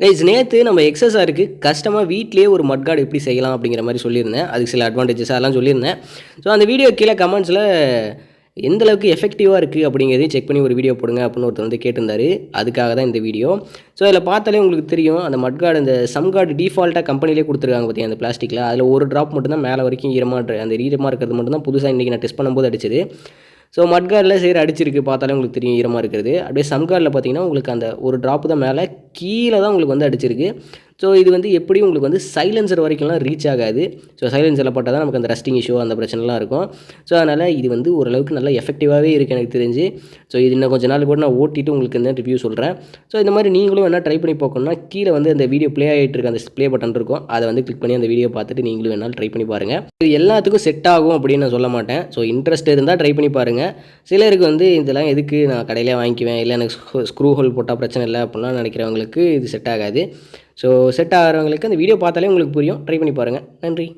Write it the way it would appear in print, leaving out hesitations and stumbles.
Guys நேத்து நம்ம எக்ஸஸாருக்கு கஷ்டமா வீட்லயே ஒரு மட் கார்ட் எப்படி செய்யலாம் அப்படிங்கிற மாரி சொல்லியிருந்தேன். அதுக்கு சில அட்வான்டேஜஸ் அதெல்லாம் சொல்லியிருந்தேன். ஸோ அந்த வீடியோ கீழ கமெண்ட்ஸ்ல எந்த அளவுக்கு எஃபெக்டிவா இருக்கு அப்படிங்கிறதையும் செக் பண்ணி ஒரு வீடியோ போடுங்க அப்படின்னு ஒருத்தர் வந்து கேட்டிருந்தாரு. அதுக்காக தான் இந்த வீடியோ. ஸோ அதில பார்த்தாலே உங்களுக்கு தெரியும். அந்த மட் கார்டு அந்த சம் கார்டு டிஃபால்ட்டா கம்பெனிலேயே குடுத்துருக்காங்க பார்த்தீங்க அந்த பிளாஸ்டிக்ல. அதில ஒரு டிராப் மட்டும் தான் மேல வரைக்கும் அந்த ஈரமா இருக்கிறது மட்டும் தான் புதுசா இன்னைக்கு நான் டெஸ்ட் பண்ணும்போது அடிச்சது. ஸோ மட் கார்டில் சரி அடிச்சிருக்கு பார்த்தாலே உங்களுக்கு தெரியும் ஈரமாக இருக்கிறது. அப்படியே சம் கார்டில் பார்த்தீங்கன்னா உங்களுக்கு அந்த ஒரு ட்ராப்பு தான் மேலே கீழே தான் உங்களுக்கு வந்து அடிச்சிருக்கு. ஸோ இது வந்து எப்படியும் உங்களுக்கு வந்து சைலன்சர் வரைக்கும்லாம் ரீச் ஆகாது. ஸோ சைலன்சரில் போட்டால் தான் நமக்கு அந்த ரஸ்டிங் இஷ்யூ அந்த பிரச்சனைலாம் இருக்கும். ஸோ அதனால் இது வந்து ஓரளவுக்கு நல்லா எஃபெக்டிவாகவே இருக்குது எனக்கு தெரிஞ்சு. ஸோ இது இன்னும் கொஞ்சம் நாள் கூட நான் ஓட்டிட்டு உங்களுக்கு இந்த ரிவ்யூ சொல்கிறேன். ஸோ இந்த மாதிரி நீங்களும் வேணால் ட்ரை பண்ணி பார்க்கணும்னா கீழே வந்து அந்த வீடியோ ப்ளே ஆகிட்டு இருக்க அந்த ப்ளே பட்டன் இருக்கும். அதை வந்து கிளிக் பண்ணி அந்த வீடியோ பார்த்துட்டு நீங்களும் வேணாலும் ட்ரை பண்ணி பாருங்கள். இது எல்லாத்துக்கும் செட் ஆகும் அப்படின்னு நான் சொல்ல மாட்டேன். ஸோ இன்ட்ரெஸ்ட் இருந்தால் ட்ரை பண்ணி பாருங்கள். சிலருக்கு வந்து இதெல்லாம் எதுக்கு நான் கடையிலே வாங்கிக்குவேன், இல்லை எனக்கு ஸ்க்ரூ ஹோல் போட்டால் பிரச்சனை இல்லை அப்படிலாம் நினைக்கிறவங்களுக்கு இது செட் ஆகாது. ஸோ செட் ஆகிறவங்களுக்கு அந்த வீடியோ பார்த்தாலே உங்களுக்கு புரியும். ட்ரை பண்ணி பாருங்கள். நன்றி.